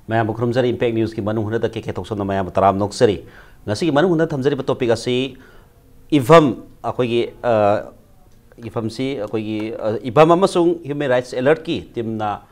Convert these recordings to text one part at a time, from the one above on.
Maya Bukrumzari Impact News ki Manung Hutna ke Thokchom na Maya Taram Noksari ngasi ki Manung Hutna thamjari topic asi EEVFAM akhoi EEVFAM si akhoi EEVFAM amasung human rights alert ki timna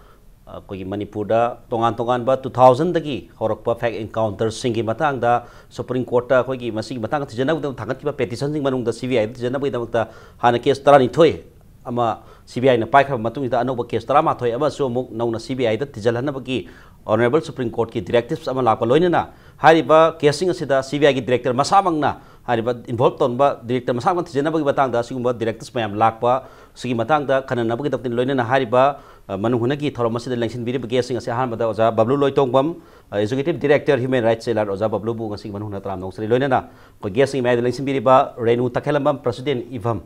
akhoi Manipur da tongan ba 2000 dagi horakpa fact encounter singi matang da Supreme Court ta akhoi masi matang thijana budam thangat ki petition sing manung da CBI thijana budam ta hana case tarani thoi ama CBI na pai khab matung da anoba case tarama thoi ama so muk nauna CBI da tijalhana bagi Honorable Supreme Court ki directives ama lakpa loinana hariba casing asida CBI ki director masamangna hariba involved tonba director masamang thijana bagi batang da sigumba directives mayam lakpa sigi matang da khanana bagi taptin loinana hariba Manung Hutna ki thorom asida lengsin biri bagi casing ase han bada oja Babloo Loitongbam executive director human rights seller oja Babloo bu ngasi Manung Hutna tram nongsri loinana ko casing mai lengsin biri ba Renu Takhellambam president EEVFAM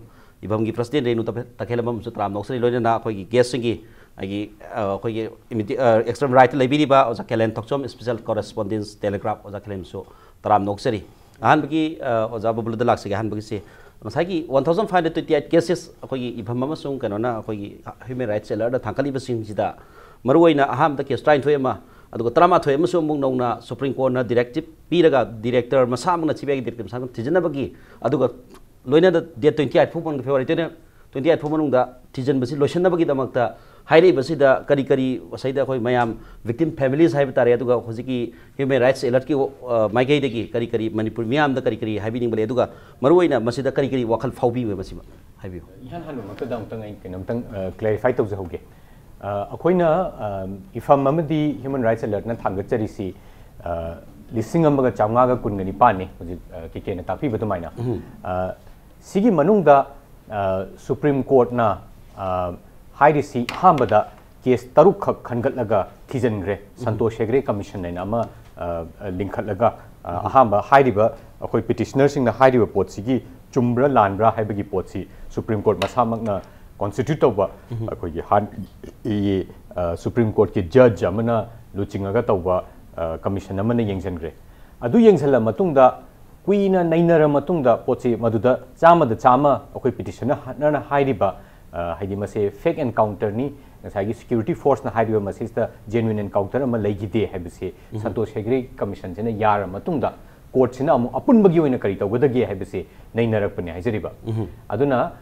ki president Renu Takhellambam su tram nongsri loinana ko ki casing ki extra right library ba oja Khelen Thokchom special correspondent Telegraph oja Khelen so taram noksari ahan bagi oja Babloo dalak se ahan bagi se masai 1528 cases akoi EEVFAM amasung kanona akoi human rights seller da thangkali basing sida maruina aham da case train thoema adugo trama thoi amasung mung nongna Supreme Court na directive piraga director masamna CBI directive masang tijana bagi adugo loina da date 28 February February 28 February da tijan basi lotion bagi damakta Hairi basida kari wasaida koi mayam victim families hai batare aduga hojiki human rights alert ki maigai degi kari Manipur miyam da kari haibining bale aduga maruina masida kari wakal faubi we basima haibiu ihan hanu makta dang ai kenam tang clarify tau jahoge akoina EEVFAM amadi human rights alert na thangatchari si lising amaga chamnga ga kun gani pani hojik ke na takpi batumaina sigi manungda Supreme Court na Hairisi Hambada case Taruk Kangatlaga Tijan Santosh Hegre Commission and Ama Linkatlaga Ahamba Hairiba, a petitioners in the Hairiba Potsigi, Chumbra Landra Habigi Potsi, Supreme Court Masamagna Constitute of Supreme Court Judge Amana Luchingagatova Commission Amana Yangsangre. Adu Yangsala Matunda, Queen Nainara Matunda, Potsi Maduda, Zama the Chama, a petitioner Nana Hairiba. Haidi mase fake encounter ni ngasai security force na haidiba mase the genuine encounter ama leigide habise Santosh Hegre commission jena yar matungda court sina amu apun bagi oina kari tawgadagi habise nainarakpani haijariba aduna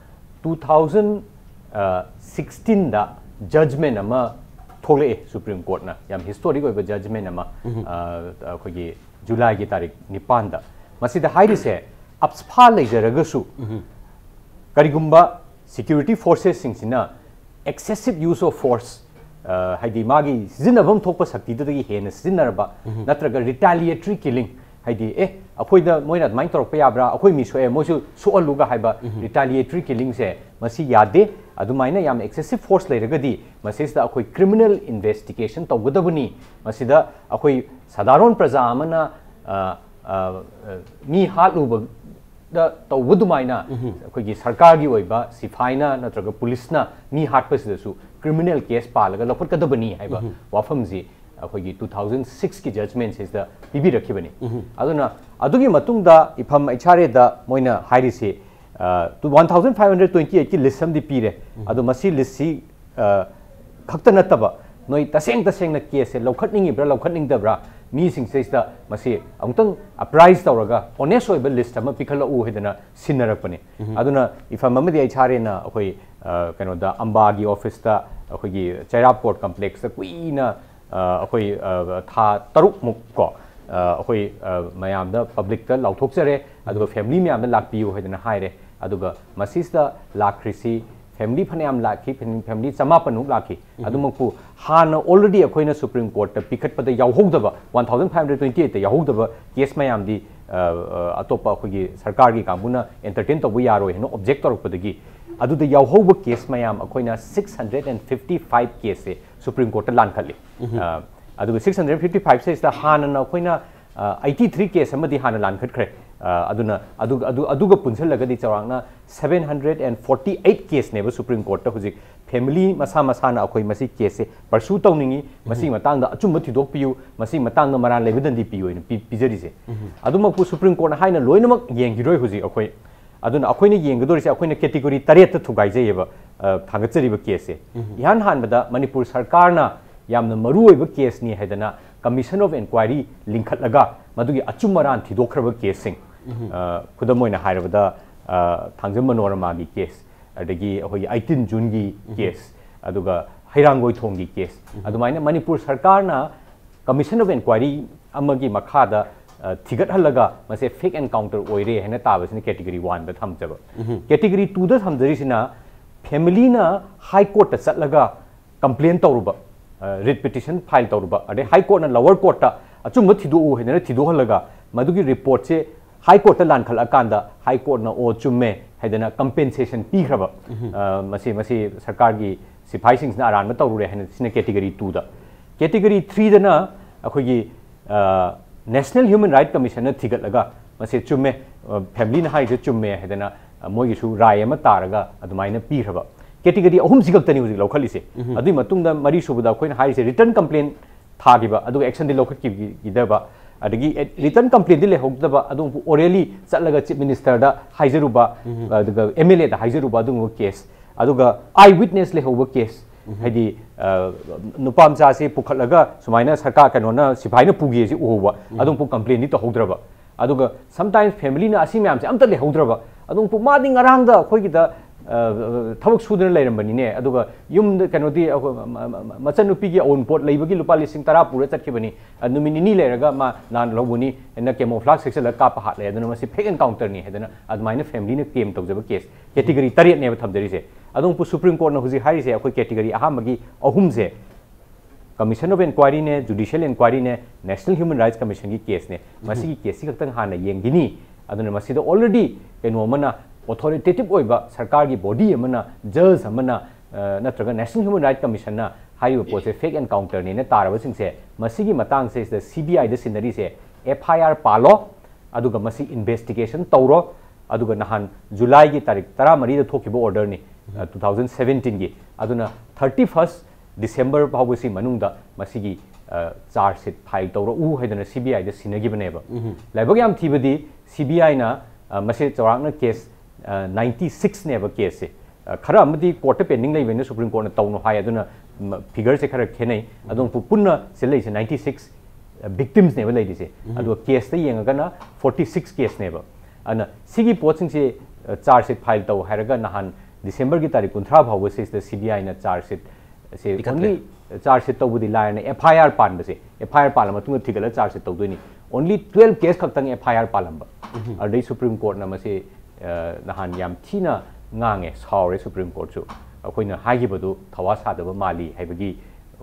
2016 da judgment ama thole Supreme Court na yam historic oiba judgment ama khogi July gi tarik 9 da masida hairise apspha leijaragasu karigumba security forces singsina excessive use of force haidi magi zinabam thokpa sakti da gi hena sinarba natraga retaliatory killing haidi apoida moina mai torpa yabra akoi mi soe mosu soaluga haiba retaliatory killing se masi yade adumaina yam excessive force leiragadi masista akoi criminal investigation tawgadabuni masida akoi sadaron praja amana mi haluba da tawudumaina akogi sarkar gi oiba sifaina natraga police na mi hatpasidasu criminal case palaga lopot kadabani haiba wafamji akogi 2006 ki judgment is the bibi rakhibani aduna adugi matungda EEVFAM ichare da moina hairisi 1528 ki list samdi pire adu masi list si khakta nataba noi taseng na case lokhatningi bra lokhatningdabra mi sing says da masi amtang apprise tawraga honest oiba list ama pikhala u hedana sinnarakpani aduna EEVFAM amadi ichare na akoi kano da ambagi office da akoi Chairap Port complex da kuina akoi tha taruk muk ko akoi mayam da public ta lauthokjare aduga family mayam da lakpiu hedana haire aduga masista lakrisi family phanayam lakhi family chamapanu lakhi adumakpu hana already akoina Supreme Court ta pikhat pada yauhogdaba 1528 ta yauhogdaba case mayam di atopa akogi sarkar gi kambuna entertain to yaro heno object torpadagi adu da yauhogba case mayam akoina 655 case Supreme Court ta lankhali adu 655 says the hana na akoina 83 case amadi hana lankhatkre aduna aduga punsalagadi chawangna 748 case neba Supreme Court ta hujik family masa na akoi masi case pursue tawningi masi matangda achumba thidok piu masi matangda maran lebidan di piu pijari se aduma pu Supreme Court na haina loinamak yengiroi hujik akoi aduna akoina yengdori se akoina category 8 ta thugai jeyeba thangachari ba case ihan han bada Manipur sarkar na yamna maru oiba case ni haidana commission of inquiry linkhatlaga madugi achumaran thidokhraba case sing khudamoina hairabada thangjam manorama gi case adagi hoi 18 June gi case aduga hairangoi thong gi case adumaina Manipur sarkar na commission of inquiry amagi makhada thigat halaga mase fake encounter oire hena tabasini category 1 da thamjaba category 2 da thamjari sina family na high court ta chatlaga complaint tawruba writ petition file tawruba ade high court na lower court ta achumba thidu hena thidu halaga madugi report se high court ta lan khala kanda high court na o chumme haidana compensation pi khraba masi sarkar gi sipai sing na aran ma tawru re hena sina category 2 da category 3 da na akhoi gi National Human Rights Commission na thigat laga mase chumme family na hai je chumme haidana moi gi su rai ama taraga adumaina pi khraba category ahum sigak tani huji lokhali se adui matung da mari subuda koina hai se return complaint thagiba adu action di lokhat ki gidaba adagi return complaint di le hokdaba adu orally chatlaga chief minister da haijeruba aduga MLA da haijeruba adu case aduga eye witness le hoba case haidi nupamcha se pukhatlaga sumaina sarkar kanona sipai na pugi se uhoba adung pu complaint ni to hodraba aduga sometimes family na asi myam se amta le hodraba adung pu ma ding arang da khoi gi da thabak sudana leirambani ne aduga yum kanodi machanupi gi own port leibagi lupa lising tara pura chatkibani numini ni leiraga ma nan lobuni na camouflage section la ka pa hat le aduna masi fake encounter ni hedana admaina family na claim tawjaba case category 3 ne thamdari se adung pu Supreme Court na huji hari se akoi category ahamagi ahum se Commission of Inquiry ne Judicial Inquiry ne National Human Rights Commission gi case ne masi gi case kaktang hana yengini aduna masi da already keno mana authoritative oiba sarkar gi body amana judge amana natraga National Human Rights Commission na haiba pose fake encounter ne na taraba sing se masi gi matang se the CBI da sinari se FIR palo aduga masi investigation tawro aduga nahan July gi tarik 13 da thokiba order ni 2017 gi aduna 31st December bawasi manungda masigi charge sheet file tawro u haidana CBI da sinagi baneba laibag yam thibadi CBI na mase chawrakna case 96 neba case se khara amadi court pending lai vena Supreme Court na tawno hai aduna figure se khara khenai adong punna se lai se 96 victims neba lai dise adu case ta yenga na 46 case neba ana sigi poching se charge sheet file taw haraga nahan December ki tarikh 13 bhawa se the CBI na charge sheet se only charge sheet tawbudi lai na FIR pan base FIR palama tunga thigala charge sheet tawdoni only 12 case khaktang FIR palamba adai Supreme Court na mase nahan yam thina ngange saure Supreme Court chu akoina haigibadu thawa sadaba mali haibagi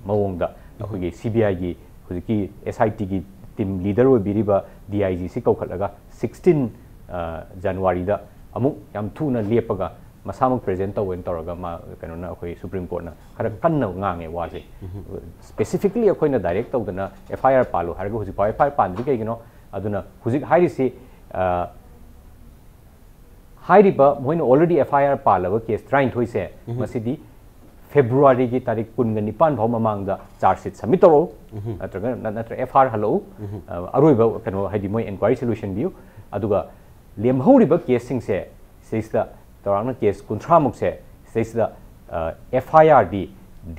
mawongda akogi CBI gi hujiki SIT gi team leader oi biriba DIG si kaukhatlaga 16 January da amuk yam thuna lepaga masamuk present tawen tawraga ma kanona akoi Supreme Court na khara kanna ngange wase specifically akoina direct tawdana FIR palu harga hujik FIR pandri kai gino aduna hujik hairi si hairiba moina already FIR palaba case trying thoi se masidi February gi tarik 19 bhaw mamangda charge sheet submit toro natra FIR hello aroiba kano haidi moi inquiry solution view aduga lemhoriba case sing se seista tawrangna case 13 muk se seista FIR di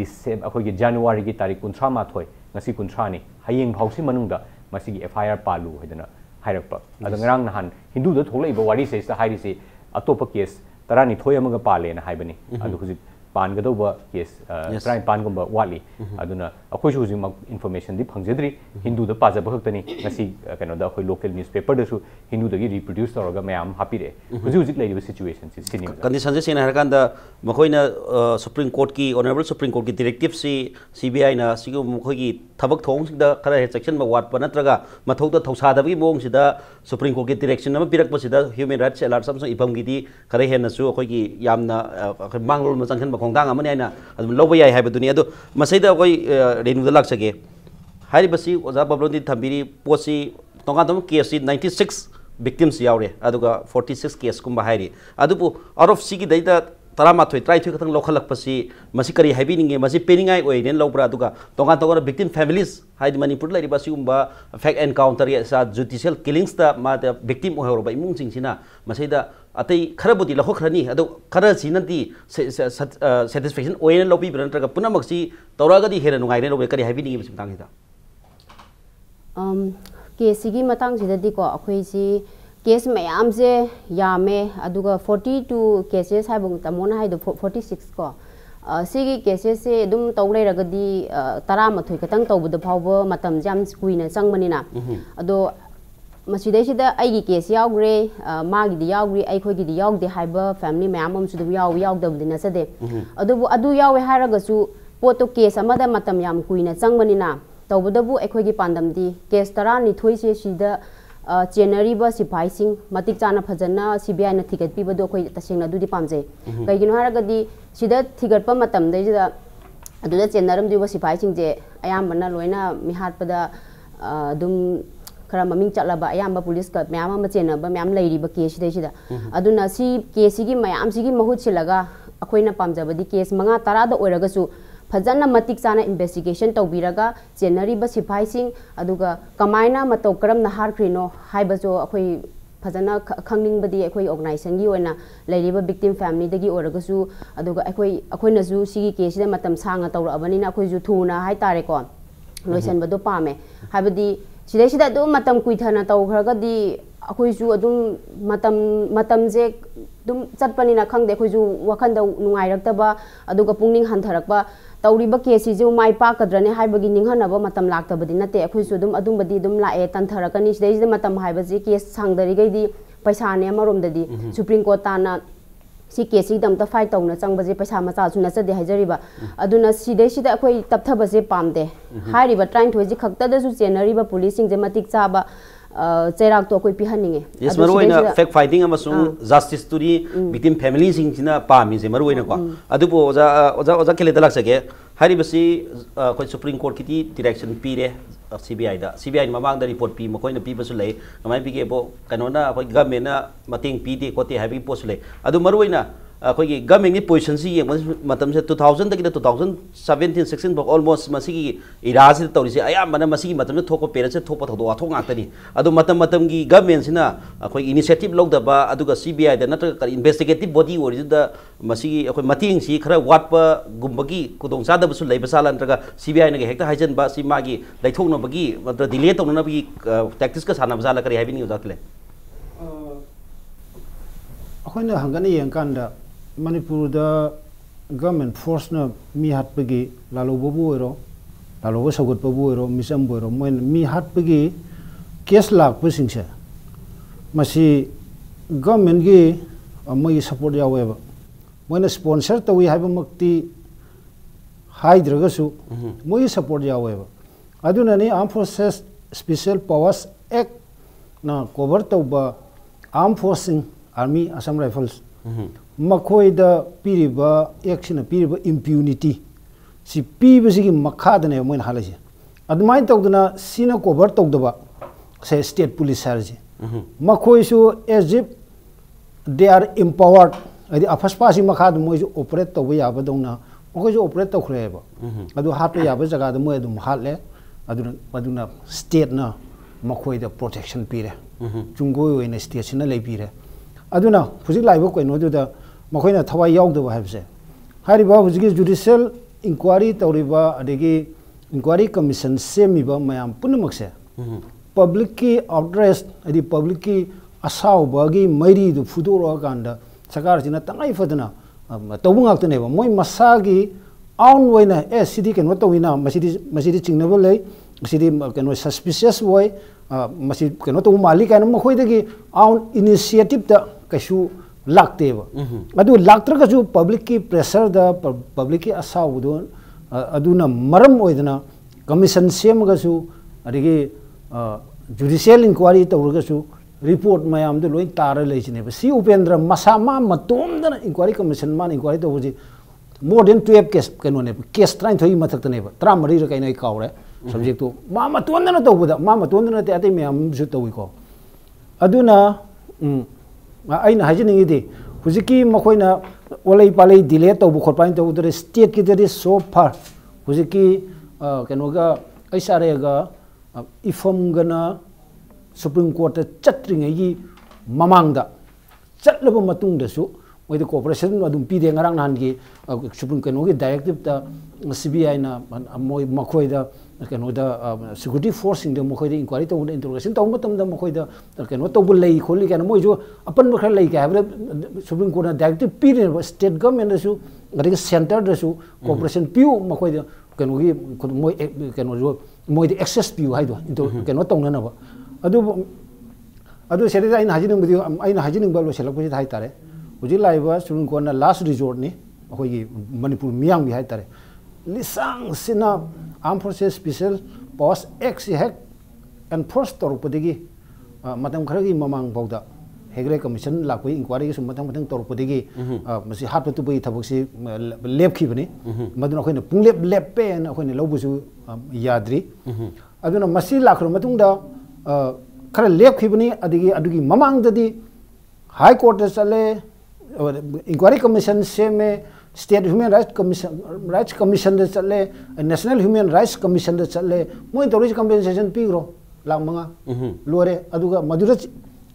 December akoi January gi tarik 13 ma thoi ngasi 13 ni hayeng bhausi manungda masigi FIR palu haidana hairakpa adangrang nahan Hindu da tholaiba wari seista hairi se atopa case tarani thoi amaga pale na haibani adu huji pan gadoba case try pan gumba wali aduna akoi ju ji information di phangjadri Hindu da paja bhaktani ngasi kano da akoi local newspaper da su Hindu da gi reproduce tawraga mayam hapire huji huji lai situation si sini condition se sena harkan da makoina Supreme Court ki honorable Supreme Court ki directive si CBI na sigu makhoi gi thabak thong sing da khara section ba wat pa natraga mathau da thausa da bi mong sida Supreme Court ki direction na pirak pa sida human rights alert sam ipam gi di khare hen na su akoi gi yamna manglol ma changkhan khongdang amani aina adum loba yai haiba dunia adu masaida akoi Renu da laksage hari basi oza Babloo di thambiri posi tonga tom case 96 victims yaure aduga 46 case kumba hairi adupu out of sigi daida tarama thoi try thoi khatang lokhal lakpasi masi kari haibi ninge masi peningai oi nen lobra aduga tonga tonga victim families haidi Manipur lai basi umba fact encounter ya sa judicial killings ta ma the victim o horoba imung sing sina masaida atai kharabudi lakho khrani adu khara sinanti satisfaction oyen lobi branta ga punamak si tawraga di hera nungai ne lobe kari haibi ninge sim tang hida केसगी Matang सिददी को अखोई सी case ma'am से यामे अदुगा 42 cases है बुंग तमोना है 46 को सिगी cases से दुम तौले रगदी तरा मथुई कतंग तौबद फावो मतम जाम कुइना चंगमनिना अदो मसीदेसिदा आइगी केस यावग्रे मागिदी यावग्री आइखोइगिदी यावदे हाइबा फैमिली मैम अमसु दु याव यावदबदि नसदे अदुबु अदु यावे हारगसु पोतो केस अमदा मतम याम कुइना चंगमनिना तौबदबु आइखोइगी पांदमदी केस तरा निथोइ से सिदा चेनरीबा सिपाहीसिंग मतिक चाना फजना CBI ना थिगत पीबदो अखोइ तसेंगना दुदि पामजे कइगिनो हारगदी सिदा थिगतपा मतम दैजिदा अदुदा चेनरम दिबा सिपाहीसिंग जे अयामबना लोइना मिहातपदा दुम खरा ममिंग चलबा अयामबा पुलिस का म्याम अमा चेनबा म्याम लैरिबा केस दैजिदा अदुना सी केसगी म्याम सिगी महुत सिलगा अखोइना पामजबदी केस मंगा तरादा ओइरगसु फजना मतिक चाना इन्वेस्टिगेशन तौबीरगा चेनरीबा सिपाहीसिंग अदुगा कमाइना मतौ करमना हारख्रिनो हाइबजो अखोइ फजना खंगनिंगबदी अखोइ ऑर्गेनाइजेशन गी ओइना लैरिबा विक्टिम फैमिली दगी ओरगसु अदुगा अखोइनाजु सिगी केसदा मतम सांगा तौरबनिना अखोइजु थुना हाइ तारेको लोइसनबदो पामे हाइबदी सिदैसिदा दो मतम कुइथना तौखरगदी अखोइजु अदुम मतम जे दुम चटपनिना खंगदे अखोइजु वखंदा नुंगाइरक्तबा अदुगा पुंगनिंग हंथरक्बा तौरीबा केसीजु माइ पाकद्रने हाइबगी निंहनबा मतम लाक्तबदी नते अखोइसु दुम अदुमबदी दुम लाए तंथरकनी सिदैसिदा मतम हाइबजी केस सांगदरिगैदी पैसाने अमरोमददी सुप्रीम कोर्ट ताना सी केसीदमता फाइट तौना चंगबजे पैसा मचासु नचदे हाइजरिबा अदुना सिदैसिदा अखोइ तपथबजे पामदे हाइरिबा ट्राइन थोइजि खक्तदसु चेनरीबा पुलिसिंग जे मतिक चाबा चेराक तो कोई पिहनिंगे यस मरुइना फैक्ट फाइटिंग अमसुंग जस्टिस तुरी विक्टिम फैमिली सिंग सिना पामी जे मरुइना को अदुबो ओजा केले तलाक सके हारिबसी कोई सुप्रीम कोर्ट की डायरेक्शन पीरे CBI ममांग दा रिपोर्ट पी मकोइना पीबसु लै कमाइ पिगे बो कनोना कोई गवर्नमेंट ना मतेंग पीदे कोते हाबी पोस लै अदु मरुइना अखोई गवर्नमेंट की पोजीशन से ये मतम से 2000 तक 2017 16 बक ऑलमोस्ट मसीगी इरा से तौरिसे अयामबना मसीगी मतम से थोको पेरेंट से थोपा थोदो आथो गातनी अदु मतम की गवर्नमेंट सिना अखोई इनिशिएटिव लौदबा अदुगा CBI दा नत्र इन्वेस्टिगेटिव बॉडी ओरिजिदा मसीगी अखोई मतेंग सी खरा वाटपा गुम्बगी कुदोंग चादबसु लैबा साला नत्रगा CBI नगे हेक्ता हाइजनबा सी मागी लैथोंनबगी मतलब डिले तौनबगी टैक्टिक्स का साना बजाला करी हाबिनी उजातले अखोइना हंगना यंकांदा मणिपुर गवर्नमेंट फोर्स ना मी हाटपगी लालोबो ओरो लालोबो सगतबो ओरो मिसम ओरो मोइन मी हाटपगी केस लाख सिंसे मसी गवर्नमेंट की मई सपोर्ट यावेबा मोइन स्पॉन्सर तवी हाइबमक्ति हाइद्रगसु मई सपोर्ट यावेबा अदुनानी armed forces special powers act ना कवर तौबा arm forcing army Assam rifles मखोइदा पीरिबा एक्शन पीरिबा इम्प्यूनिटी सी पीबसिगी मखादने मोइन हालसे अदमाइन तौदना सीना कवर तौदबा से स्टेट पुलिस हारजे मखोइसु as if they are empowered अदि अफसपासी मखाद मोइसु ऑपरेट तौबा याबदौना मखोइसु ऑपरेट तौखरेबा अदु हापे याबा जगादा मोइ अदुम हाले अदुना स्टेट ना मखोइदा प्रोटेक्शन पीरे चुंगोय ओइना स्टेट सिना लेपीरे अदुना हुजिक लाइबो कोइनोदुदा मखोइना थवाई यावदबा हाबसे हारिबा हुजिक जुडिशियल इंक्वायरी तौरिबा अदेगी इंक्वायरी कमीशन सेमिबा मयाम पुनमक्से पब्लिक की आउटरेस्ट अदि पब्लिक की असाउबागी मैरी दु फुदोरा कांदा सरकार जिना तंगाई फदना तौबुंगाक्तनेबा मोइ मसागी आउन वइना ए सिदी केनो तौइना मसिदी चिंगनबो लै मसिदी केनो सस्पिशियस वय मसि केनो तो माली कान मखोइदगी आउन इनिशिएटिव ता कशु लाक्तेबा अदु लाक्त्रगसु पब्लिक की प्रेशर दा पब्लिक की असाउदो अदुना मरम ओइदना कमीशन सेमगसु अदिगी जुडिशियल इंक्वायरी तौरगसु रिपोर्ट मयाम दु लोइन तारा लेजिनेबा सी उपेंद्र मसामा मतोमदना इंक्वायरी कमीशन मान इंक्वायरी तौबजी मोर देन 12 केस केनोने केस 33 मथक्तनेबा 33 र कैनै कावरे सब्जेक्ट तो मामा तोंदना तौबदा मामा तोंदना ते अते मयाम जु तौइको अदुना आइना हाइजनिंगिदि हुजिकी मखोइना ओलै पालै डिले तौब खोपाइन तौदरे स्टेट की दे सो फार हुजिकी केनोगा ऐसारेगा इफम गना सुप्रीम कोर्ट चट्रिंगेगी ममांगदा चटलब मतुंगदसु मोइद कोऑपरेशन अदुम पीदे ngarang nan gi सुप्रीम केनोगी डायरेक्टिव ता CBI ना मोइ मखोइदा kenoda security force in the mokoi inquiry to interrogation to matam da mokoi da keno to bulai kholi kana moi jo apan ba khar lai ka ha supreme court na directive period state government da su gari center da su cooperation piu mokoi da keno gi moi keno jo moi the access piu hai do into keno tong na ba adu seri da ina hajin ngi aina hajin ba lo selak ba hai tare uji lai ba supreme court na last resort ni mokoi gi manipur miang bi hai tare lisang sina armed forces special powers x hack enforced tor podigi matam kharagi mamang bauda hegre commission la koi inquiry gi matang matang tor podigi masi hat tu bai thabak si lep khi bani maduna khoina pung lep pe na khoina lobu su yadri aduna masi la khro matung da khara lep khi bani adugi mamang dadi high court da chale inquiry commission se me State Human Rights Commission da chale National Human Rights Commission da chale moi tori compensation pigro lang manga lore aduga madura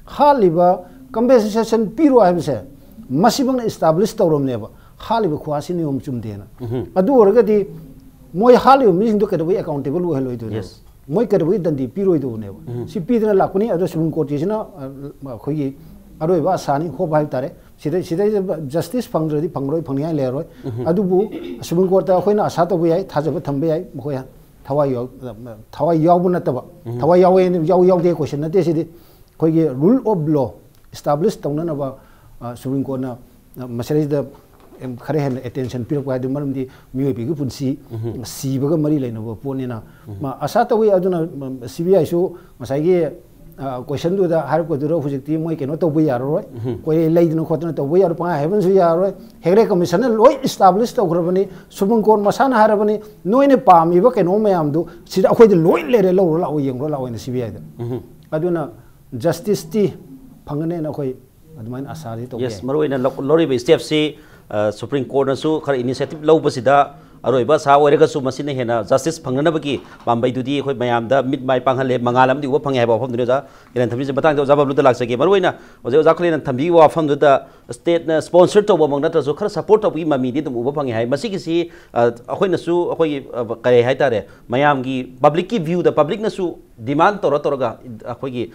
haliba compensation piro habse masibang establish tawrom neba haliba khwasi ni om chum dena adu orga di moi haliba mi do kedo accountable wo heloi do moi kedo dandi piro do neba si pidna lakuni adu supreme court jina khoyi aroi ba sani ho bai tare sidai justice pangradi pangroi phangya leroi adubu supreme court ta khoina asa to bai thajaba thambe ai mokhoya thawai yaw bu nataba thawai yaw de question na te sidi khoi ge rule of law establish tawna na ba supreme court na masari da khare hen attention pir ko adu maram di mi bi gu punsi si ba ga mari leina ba poni na ma asa to bai aduna CBI su masai ge question do da har ko duro hujikti moi keno to bu yar roi koi leidno khotna to bu yar pa heaven su yar roi hegre commission loi establish to grabani supreme court masana harabani noine pami ba keno mayam do sida khoi de loi lere lo la o yeng ro la o CBI da aduna justice ti phangane na khoi adumain asari to yes maroina lori be step si supreme court na su khar initiative lo basida aroiba sa oirega su masine hena justice phangna bagi pambai dudi khoi mayam da mid mai panghale mangalam di wa phangya ba pham duja iran thambi batang da jabab luta laksage maroina oje oja khlen thambi wa pham duta state na sponsor to ba mangna ta su khar support to bi mami di dum uba phangya hai masi ki si akhoi na su akhoi kare hai tare mayam gi public ki view da public na su demand to ga akhoi gi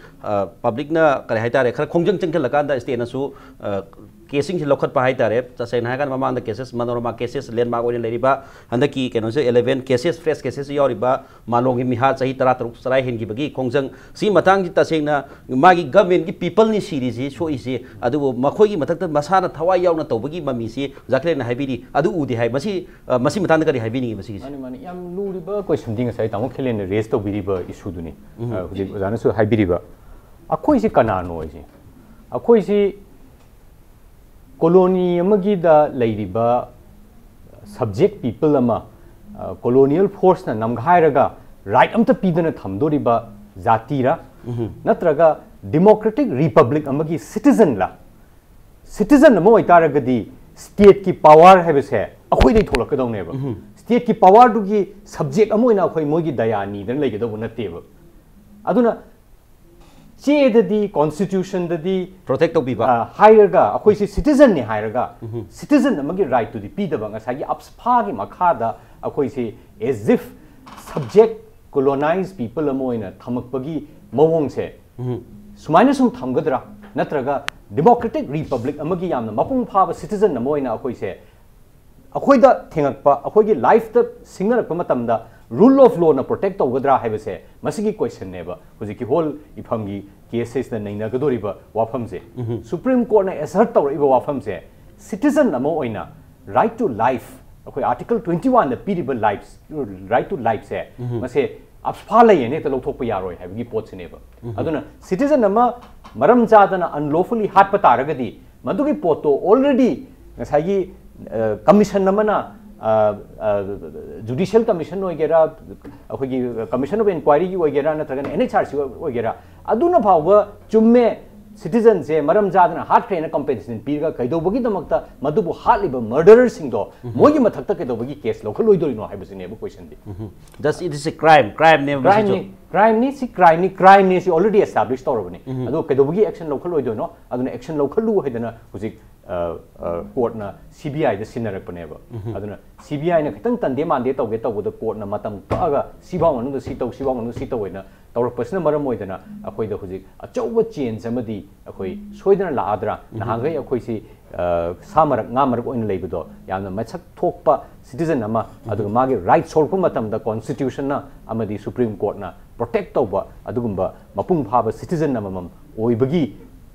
public na kare hai tare khar khongjang chengkhal kan da state na su casing si lokhat pa hai tare chase na kan mamang da cases manorama cases landmark oin leriba handaki keno se 11 cases fresh cases yoriba malong mi ha chahi 13 sarai hen gi bagi khongjang si matang ji ta sengna magi government gi people ni series so isi adu makhoi gi mathak ta masana thawai yaw na tawbagi mami si zakle na haibiri adu udi hai masi matang da kari haibini masi mani yam luriba question ding sai tamo khelen raise to biriba issue duni hudi jana su haibiriba akhoi si kanano ji akhoi si colony amagi da leiriba subject people ama colonial force na namghairaga right amta pidana thamdoriba zatira natraga democratic republic amagi citizen la citizen amo itaragadi state ki power habese akhoi dei tholakadoneba state ki power du gi subject amo ina akhoi mogi dayani dan legedo bunateba aduna che the constitution the protect of people higher ga akhoi si citizen ni higher ga citizen amagi right to the pida bang asagi apspha gi makhada akhoi si as if subject colonized people amoina thamakpagi mawong se sumaina sum thamgadra natraga democratic republic amagi yamna mapung phaba citizen amoina akhoi se akhoi da thengakpa akhoi gi life da signal pa matamda rule of law na protect tawgadra haibase masigi question neba hujiki whole ifamgi cases na naina gadoriba wafam se supreme court na assert tawriba wafam se citizen namo oina right to life akoi article 21 na piriba lives right to life se mase apsphala yene ta lothokpa yaroi haibigi pot se neba aduna citizen nama maram jadana unlawfully hatpa taragadi madugi poto already ngasagi commission namana judicial commission oigera akhoi commission of inquiry oigera natragan NHRC oigera aduna bhawa chumme citizen se maram jadana hat khreina compensation pirga kaidobagi damakta madubu hatliba murderer singdo mogi mathakta kaidobagi case local loidori no haibusine bu question di just it is a crime name crime ni si already established torobani adu kaidobagi action local loidoi no aduna action local lu haidana hujik court na CBI da sinarakpane ba aduna CBI na khitang tande mande tawge tawda court na matam taga sibaw manu si tawina तौरपसना मरम होइदना अखोइदा हुजिक अचौबा change अमदी अखोइ सोइदना लाद्रा नहांगै अखोइसि सामरक ngaमरक ओइन लेबदो यामना मछक थोकपा citizen अमा अदुग मागे right सोल्प मतमदा constitution ना अमदी supreme court ना protect तौबा अदुगुंबा मपुंग फाबा citizen अमम ओइबगी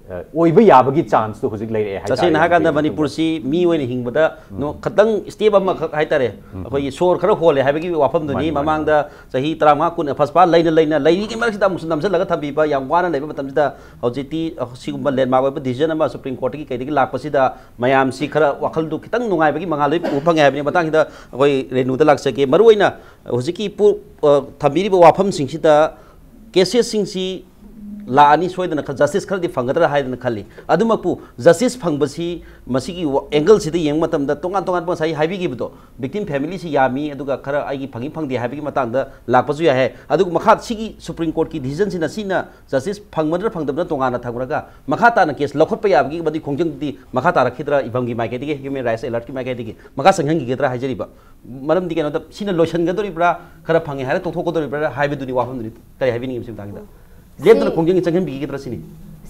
ओइबा याबगी chance तो हुजिक लेरे high तसे नहागांदा मणिपुर सि मी ओइन हिंगबदा नो खतंग स्टेप अमा खक हाइतारे अखोइ सोर खरा होले हाइबगी वाफम दुनी ममांगदा सही 35 कुन फसपा लैना लैनी के मरसिदा मुसु नमसे लगा थबिबा याम वाना लेबा मतमसिदा हौजिति सिगुंबा लेंडमार्क ओइबा डिसीजन अमा सुप्रीम कोर्ट की कैदगी लाकपसिदा मयाम सि खरा वखल दु खितंग नुंगाइबगी मंगालै उफंग हाइबनि मतंगदा अखोइ रेनुदा लाक्सके मरुइना हौजिकी पु थबिरिबा वाफम सिंगसिदा केसेस सिंगसि लानी सोइदना जस्टिस खरदी फंगदरा हाइदना खल्ली अदुमकु जस्टिस फंगबसी मसिगी एंगल सिदा येंग मतमदा तोंगान बसाई हाइबिगिबदो विक्टिम फैमिली सि यामी अदुगा खरा आइगी फंगदे हाइबिगी मतंगदा लाकपसु या है अदुग मखा सिगी सुप्रीम कोर्ट की डिसीजन सिना जस्टिस फंगमदरा फंगदबना तोंगाना थगुरगा मखा ताना केस लखोटप याबगी बदी खोंजंगदी मखा तारा खिदरा इबंगी माइकेदिगे ह्यूमन राइट्स अलर्ट की माइकेदिगे मखा संघंगी गेदरा हाइजरिबा मरम दिकेनो द सिना लोशनगदोरिब्रा खरा फंगे हारे तोथोकोदोरिब्रा हाइबेदुनी वाफमदुनी तै हाइबिनी सिमतांगदा लेतना खोंजंगी चंगन बिगिद्रा सिनी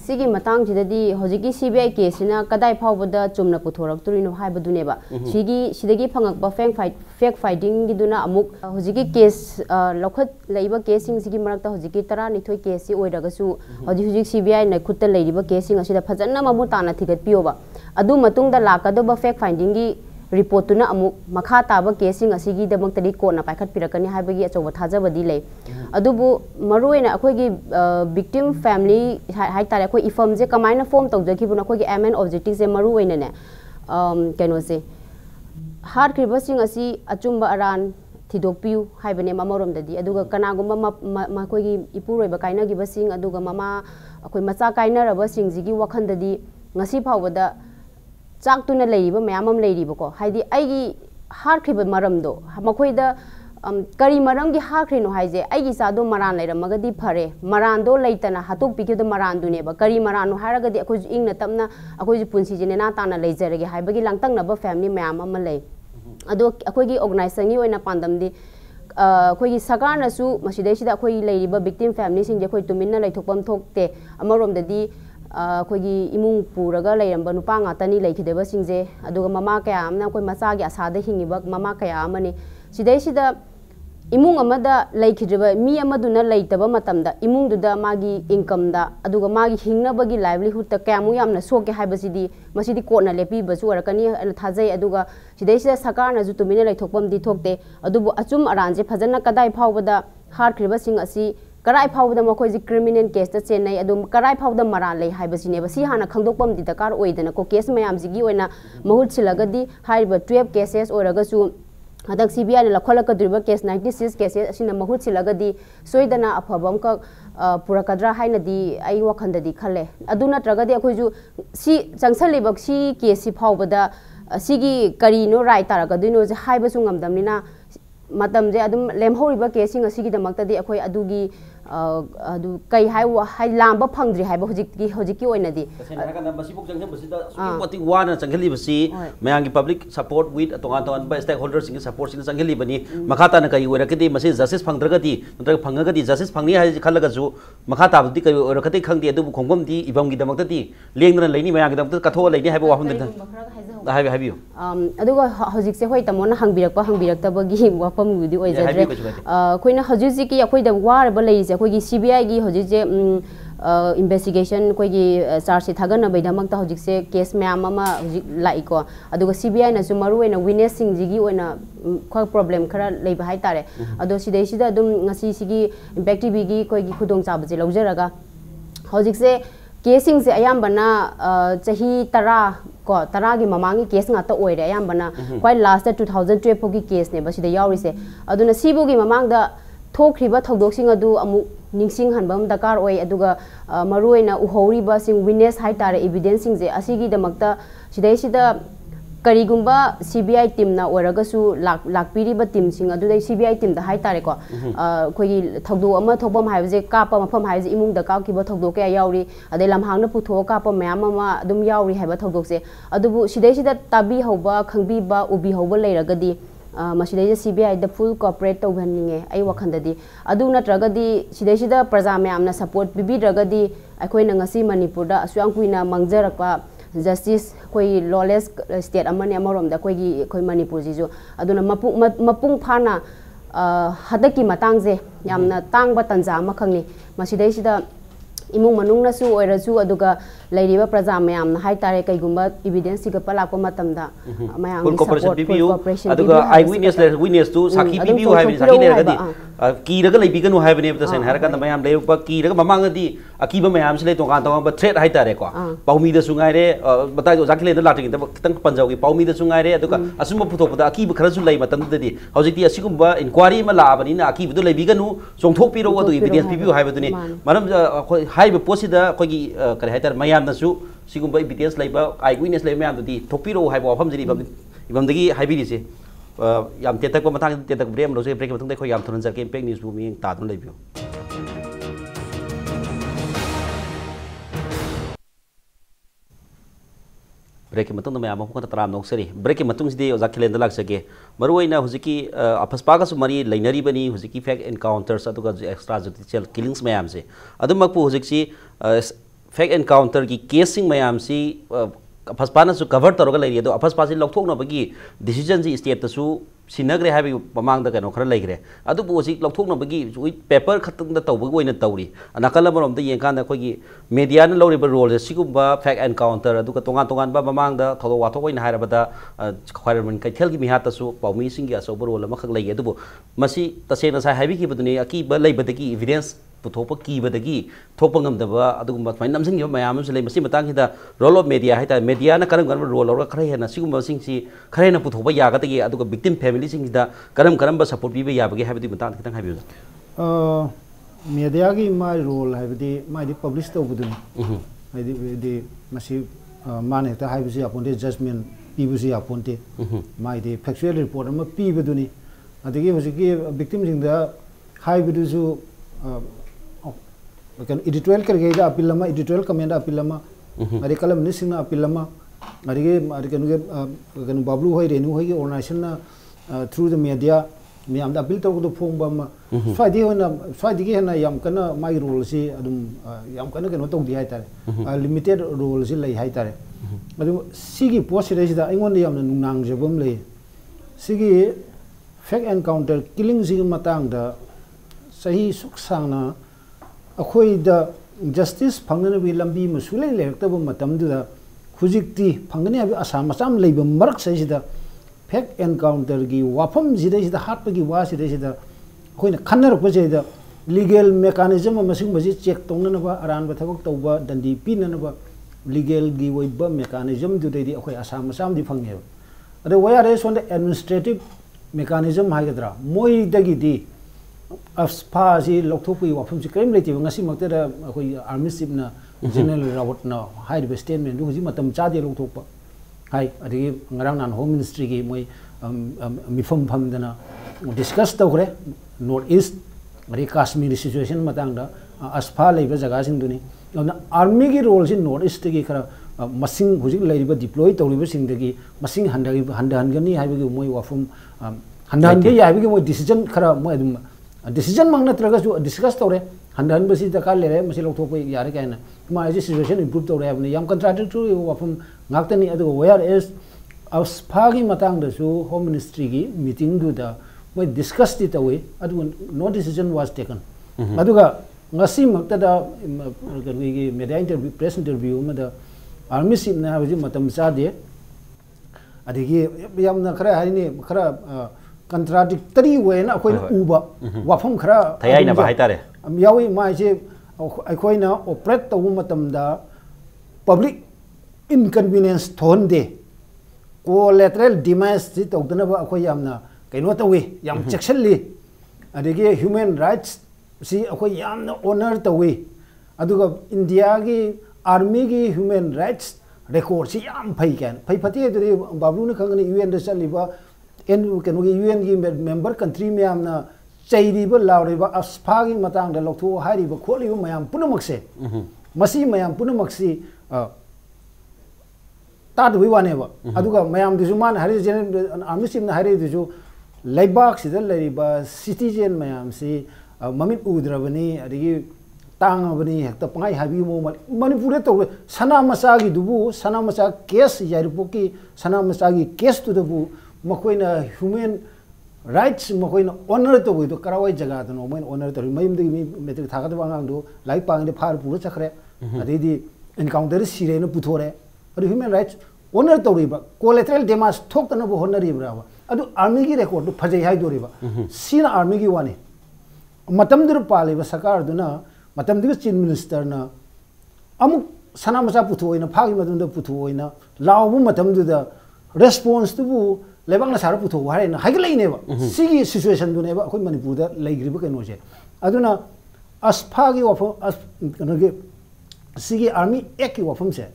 सिगी Matang जिददी होजिकी CBI केसना कदाई फावबदा Chumna पुथोरक्तुरिनो हाइबदुनेबा सिदगी फंगकबा fake fighting गिदुना अमुक होजिकी केस लखत लैबा केसिंग सिगी मरक्ता होजिकी 12 केस ओइरगसु होजिक CBI ना खुत्ता लैरिबा केसिंग असिदा फजन्ना ममु ताना थिगत पियोबा अदु मतुंगदा लाकदबा फेक फाइटिंग गी रिपोर्ट तुना अमुक मखा ताबा केसिंग असिगी दमक्तदी कोना पाइखत पिरकनी हाइबगी अचौबा थाजबदी लै अदुबु मरुइना अखोइगी विक्टिम फैमिली हाइतारे अखोइ इफम जे कमाइना फॉर्म तौजखिबुना अखोइगी एम एन ऑब्जेक्टिव जे मरुइना ने कैनो से हार्ट क्रिबसिंग असि अचुंबा अरान थिदोपियु हाइबने ममरोमददी अदुगा कनागुम्बा मखोइगी इपुरोइबा काइनागिबसिंग अदुगा ममा अखोइ मचा काइनारबसिंग जिगी वखंददी ngasi phawada chak tuna leiba mayamam leiribako haidi aigi harkhiba maramdo makoida kari maram gi harkrino haije aigi sado maran leiramagadi phare marando leitana hatok pikida maran duneba kari marano haragadi akoi ingna tamna akoi punsi jine na tana leijarage haibagi langtang naba family mayam am lei ado akoi gi organization gi oina pandamdi akoi gi sagar nasu masidai sida akoi leiriba victim family sing je akoi tuminna leithokpam thokte amaromdadi अखोगी इमुंग पूरगा लेरंबा नुपा ngaतनी लेखिदेबा सिंजे अदुगा ममा कया amna अखोई मचा गी आसादा हिंगिबा ममा कया amani सिदै सिदा इमुंग अमदा लेखिद्रबा मी अमदुना लेतबा मतमदा इमुंग दुदा मागी इनकम दा अदुगा मागी हिंगनबगी लाइवलीहुड ता कयामु यामना सोके हाइबसिदी मसिदी कोना लेपी बसु अरकनी थाजै अदुगा सिदै सिदा सरकारना जु तुमिना लेथोकपम दि थोकते अदुबु अचुम अरांजे फजना कदाई फावबदा हार्क्रिबा सिंग असि कराई फावदा मखोइजी क्रिमिनल केस ता चेन्नई अदुम कराई फावदा मरान लै हाइबसिने बसी हाना खंगदोकपम दि दरकार ओइदना को केस मयाम जिगी ओइना महुत सिलगदी हाइबा 12 केसेस ओरगसु हदक CBI ने लखलकद्रिबा केस 96 केसेस असिना महुत सिलगदी सोइदना अफबम का पुरकद्रा हाइनदी आई वखंददी खले अदु नत्रगदी अखोइजु सी चंगसलिबा सी केस सी फावबदा सिगी करिनो राय तारगदिनो जे हाइबसु ngamdamnina matam je adum lemhoriba केसिंग असिगी दमक्तदी अखोइ अदुगी अदु कै हाइ लांबा फंगद्रि हाइबा होजिकी ओइनदी तसेना मसिबुक जंगम बसिदा सुपति वाना जंगली बसी मयांगी पब्लिक सपोर्ट विथ तोंगा स्टेक होल्डर सिंग सपोर्ट सिंग जंगली बनी मखाता न कै ओरकदी मसि जस्टिस फंगद्रगदी नत्रग फंगगदी जस्टिस फंगनी हाइ खलगजु मखाता बदी कै ओरकते खंगदी अदु खोंगबमदी इबमगी दमक्तदी लेंगना लेनी मयांगी दमक्त कथो लेनी हाइबा वाफम दन हाइबियो अदुगा होजिकसे होय तमोना हंगबिरक्तबगी वाफम गुदी ओइजद्रे खोइना होजिकी अखोइदा वारबा लेइजे अखोइगी CBI गी होजिजे इन्वेस्टिगेशन कोइगी चार्ज थागन बैदमक्ता होजिकसे केस मैम अमा होजिक लाइको अदुगा CBI नसु मरुएना विटनेस सिंग जिगी ओइना ख प्रॉब्लम खरा लेबा हाइ तारे अदो सिदैसिदा दुम ngasi सिगी इम्पैक्ट टीवी गी कोइगी खुदोंग चाबजे लौजरगा होजिकसे केसिंग से अयाम्बना चाही 10 को 10 गी ममांगी केस ngata ओइरे अयाम्बना क्वाइ लास्ट 2012 फोगी केस ने बसिदा यावरिसे अदुना सिबुगी ममांगदा थोखरिबा थौदोकसिंग अदु अमु निंगसिंग हनबम दरकार ओय अदुगा मरुइना उहौरिबा सिंग विटनेस हाइ तारे एविडेंस सिंग जे असिगी दमकता सिदैसिदा करीगुंबा CBI टीम ना ओरगसु लाकपिरिबा टीम सिंग अदुदै CBI टीम दा हाइ तारे को खोगी थौदो अमा थोबम हाइबजे कापा मफम हाइबजे इमुंग दा काकिबा थौदो के याउरी अदे लमहांगना पुथो कापा मयाम अमा अदुम याउरी हाइबा थौदोकसे अदुबु सिदैसिदा ताबी हौबा खंगबीबा उबी हौबा लेरगदी मसीदे CBI द फुल कॉपरेट तौहनिंगे आई वखंददी अदु नत्रगदी सिदैसिदा प्रजा मयामना सपोर्ट बिबिद्रगदी अखोइना ngasi मणिपुर दा असुयां कुइना मंगजरकपा जस्टिस कोई लॉलेस स्टेट अमने अमरोम कोई मणिपुर जीजो अदुना मपुंग फाना हदकी मतांगजे यामना तांगबा तंजा अमखंगनी मसीदैसिदा इमुंग मनुंगनासु ओइरसु अदुगा लैरिबा प्रजा मयामना हाइ तारे कईगुंबा एविडेंस सिगा पलाको मतमदा मयाम फुल कोऑपरेशन बिबियु अदुगा आई विटनेस टू साखी बिबियु हाइबि साखी लेरगदी कीरगा लैबिगनु हाइबने तसेन हारका मयाम लेबा कीरगा ममांगदी अकीबा मयाम से तोंगा तोंगा थ्रेट हाइ तारे को पाउमीदा सुंगाइरे बताइ जाखिले द लाटिंग खतंग पंजावगी पाउमीदा सुंगाइरे अदुगा असुम पुथोपदा अकीब खरसु लै मतमददी हौजिति असिगुंबा इंक्वायरी मा लाबनिना अकीबदु लैबिगनु चोंथोकपिरो अदु एविडेंस बिबियु हाइबदुनी मरम हाइबा पोसिदा कोगी करे हाइ तारे मयामनसु सिगुंबा एविडेंस लैबा आई विटनेस लै मयामदुदी थोकपिरो हाइबा वफम जिरि इबमदगी हाइबिरिसे याम तेतक मथांग तेतक ब्रेम लोसे ब्रेक मथंग देखो याम थुरन जके इम्पैक्ट न्यूज बुमिंग तादन लैबियो ब्रेक मतंग मयाम को तराम नोक्सरी ब्रेक मतंग सिदे ओजा खिलेन द लाक्सगे मरुइना हुजिकी अफस्पागा सु मरी लैनरी बनी हुजिकी फेक एनकाउंटर्स अदुगा एक्स्ट्रा जुडिशियल किलिंग्स मयाम से अदुमकपु हुजिकी फेक एनकाउंटर की केसिंग मयाम सी अफस्पाना सु कवर तौरगा लैरी अदो अफस्पा से लौथोकनबगी डिसीजन जी स्टेट तसु सिनग्रे हाबि ममांग द कनो खरा लैग्रे अदु बोसी लौथोकनबगी पेपर खतंग द तौबग ओइना तौरी अनाकल मरोम द येंकान खोगी मीडिया न लौरिबा रोल सिगुबा फेक एनकाउंटर अदुगा तोंगान तोंगान बा ममांग द थोदो वाथो ओइना हारबदा खैरमन कैथेल की मिहा तसु पाउमी सिंग या सोबर रोल मखक लैगे अदुबो मसी तसेना साइ हाबि की बदुनी अकी ब लैबदगी एविडेंस पुथोप कीबदगी थोपंगमदबा अदुगुम फाइन नमसिंग मयाम से लैमसी मतंग रोल ऑफ मीडिया है मीडिया करम करम रोल और खरे हेना सिगुम सिंगसी खरेना पुथोप यागदगी अदुगा विक्टिम फैमिली सिंगदा करम सपोर्ट पीबे याबगे हाबदी मतंग खितंग हाबियो मीडिया की माय रोल हाबदी मायदी पब्लिश तौबदुनी हाइदी मसी माने ता हाइबसी अपोंटे जजमेंट पीबसी अपोंटे मायदी फैक्चुअल रिपोर्ट अमा पीबदुनी अदगी होजिकी विक्टिम सिंगदा हाइबदुसु एडिटोरियल करके अपील एडिटोरियल कमेंट अपील अरे कलम निसिंग अपील अरे बाबलू होय रेनू होय ऑर्गेनाइजेशन थ्रू द मीडिया मैम अपील तौर फोंब स्वादी स्वादी हेना याम कन माई रोल से याम कन कनो तौदी हाइतारे लिमिटेड रोल से लै हाइतारे अदु सिगी पोस्ट रेसिदा अइंगोन याम नुनांगजबम ले सिगी फेक एनकाउंटर किलिंग सिगी मतंग द सही सुख सांगना अखोइदा जस्टिस फंगने भी लंबी मसुले लेरतब मतमदुदा हुजिक्ति फंगने अबि आसाम मचाम लेब मरक सहिदा फेक एनकाउंटर की वाफम जिदैसिदा हाटपगी वासिदैसिदा अखोइना खन्नरप जेदा लीगल मेकानिज्म मसिंग बजी चेक तौननबा अरानबा थबक तौबा दंडी पिननबा लीगल की वइबा मेकानिज्म दुदैदि अखोइ आसाम मचाम दि फंगे अदो वायरएस ऑन द एडमिनिस्ट्रेटिव मेकानिज्म हाइगद्रा मोइदगिदि अफस्पा से लौथोपी वाफम से करीम लेती ngasi मक्तदा अखोइ आर्मी चीफ ना जनरल रावत ना हाइब स्टेटमेंट हुजि मतम चादे लौथोपा हाइ अदि ngarang nan होम मिनिस्ट्री की मोइ मिफम फमदना डिस्कस तौरे नॉर्थ ईस्ट अरे कश्मीर सिचुएशन मतंगदा अफस्पा लेबा जगह सिंदुनी आर्मी की रोल से नॉर्थ ईस्ट की खरा मसिंग हुजि लेरिबा डिप्लॉय तौरिबा सिंदगी मसिंग हंडगनी हाइबगी मोइ वाफम हंडहनगे याबिगी मोइ डिसीजन खरा मोइ डिसीजन मांगना तरगसु डिस्कस तौरे हंडहन बसी दरकार लेरे मसी लौथोप यारे कायना माइजे सिचुएशन इंप्रूव तौरे हाबने याम कंट्राडिक्टरी वाफम गाक्तनी अदु वेयर इज अफस्पागी मतंगदसु होम मिनिस्ट्री की मीटिंग दुदा मोइ डिस्कस दि तौवे अदु नो डिसीजन वाज टेकन अदुगा ngasi maktada की मीडिया इंटरव्यू प्रेस इंटरव्यू में आर्मी चीफ ने हाबजी मतम चादे अदिगी यामना खरा हाइनी खरा कंट्राडिक्टरी वेना अखोइन उबा वाफम खरा थयाइना बा हाइतारे यावी माइसे अखोइना ऑपरेट तौ मतमदा पब्लिक इनकन्वीनियंस थोंदे कोलैटरल डैमेज सि तौदनबा अखोइ यामना कइनो तौवे याम चेक्सनली adagi human rights si akoi yamna honor tawi aduga India gi army gi human rights record si yam phai kan phai phati aduri Babloo na khangani UN da chaliba en kanu gi UN gi member country me amna chairiba lauriba asfa gi matang da lokthu hairiba kholiba mayam punamakse masi mayam punamakse ताद हुई वाने बा अदुगा मयाम दिसु मान हरि जन army SIM Hari दिसु लाइबाक सिदल लरिबा citizen मयाम से ममित उद्रबनी अदिगी तांगबनी हेक्ता पंगाई हाबी मो मणिपुर तो सना मसागी दुबु सना मसा केस यारिपोकी सना मसागी केस तु दुबु मखोइना ह्यूमन राइट्स मखोइना ऑनर तो बुई तो करावै जगह तो मोइन ऑनर तो मयम दि मेट्रिक थागत बांगांग दो लाइक पांगदे फार पुरो चखरे अदिदी एनकाउंटर सिरेन पुथोरे human rights honor toriba collateral damage thokna bo honariba adu army gi record du phajai hai doriba sina army gi wani matam dur paliba sakar duna matam du chief minister na amuk sana masa puthoina phagi madum da puthoina lawu matam du da response tu bu lebang na sar putho hai na haglai ne ba sigi situation du ne ba khoi manipur da laigriba kaino je aduna asphagi wafo kanoge sigi army ek ki wafam se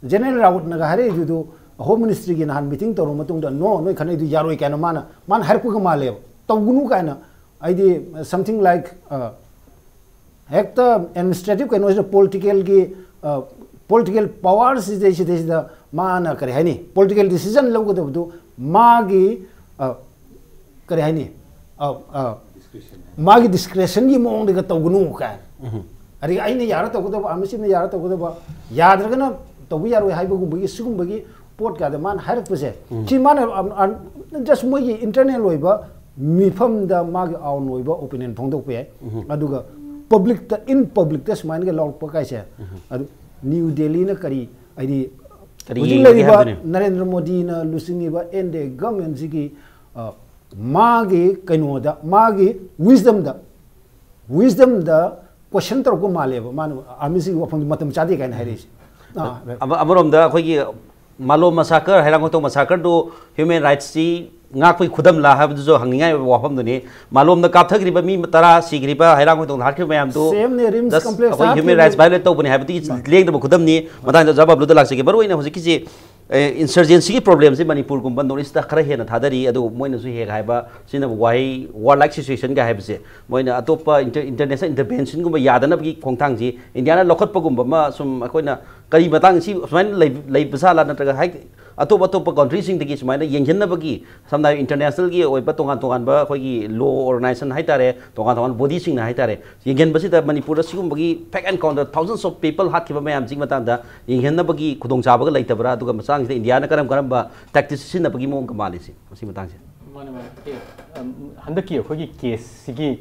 General Rawat nagahare judo Home Ministry ki nahan meeting toro matung da no khane du yaroi kana man har ku kamale tawgunu kana aidi something like hekta administrative kind of political ki political powers is the mana kare hani political decision logo da du magi kare hani magi discretion gi mong de tawgunu ka ari aine yara tawgo da amisi ne yara tawgo da yadragana तो भी यार वो high बगुम बगी सुगुम बगी pot का दे मान हर पसे ची मान जस्ट मोई इंटरनल होइबा मिफम दा माग आउन होइबा ओपिनियन फोंदो पे अदुगा पब्लिक ता इन पब्लिक ता स्माइन के लॉक पकाय से अदु न्यू दिल्ली न करी आइदी उजिलेबा नरेंद्र मोदी न लुसिंगबा एंड द गवर्नमेंट जी मागे कनो दा मागे विजडम दा क्वेश्चन तर को मालेबा मान आर्मी सी वफम मतम चादे काइन हाइरिस अमरोम दा खोगी मालो मसाकर हैरांगो तो मसाकर दो human rights C ngaakoi khudam la hab jo hangingai wafam duni malom da kapthagriba mi tara sigriba hairang to harkri mayam to same ne rims complex human rights violate to buni habti leng da khudam ni matang da jawab lu da lakse ke baroina hoji ki insurgency ki problem se manipur gumba north ta khara hena thadari adu moina su he haiba sina wai war like situation ga haibse moina atopa international intervention gumba yadana ki khongthang ji india na lokhat pa gumba ma sum akoina kari matang si smain lei basala na hai atop atop country sing degi smaina yenghen na bagi samna international gi oi ba tongan tongan ba khoi gi law organization hai tare tongan body sing na hai tare yenghen basi da manipur sigum bagi fact and counter thousands of people hat kiba mayam jing matang da yenghen na bagi khudong cha ba ga leitabra aduga masang se india na karam ba tactics sin na bagi mong kamali si masi matang se mane handaki khoi gi case sigi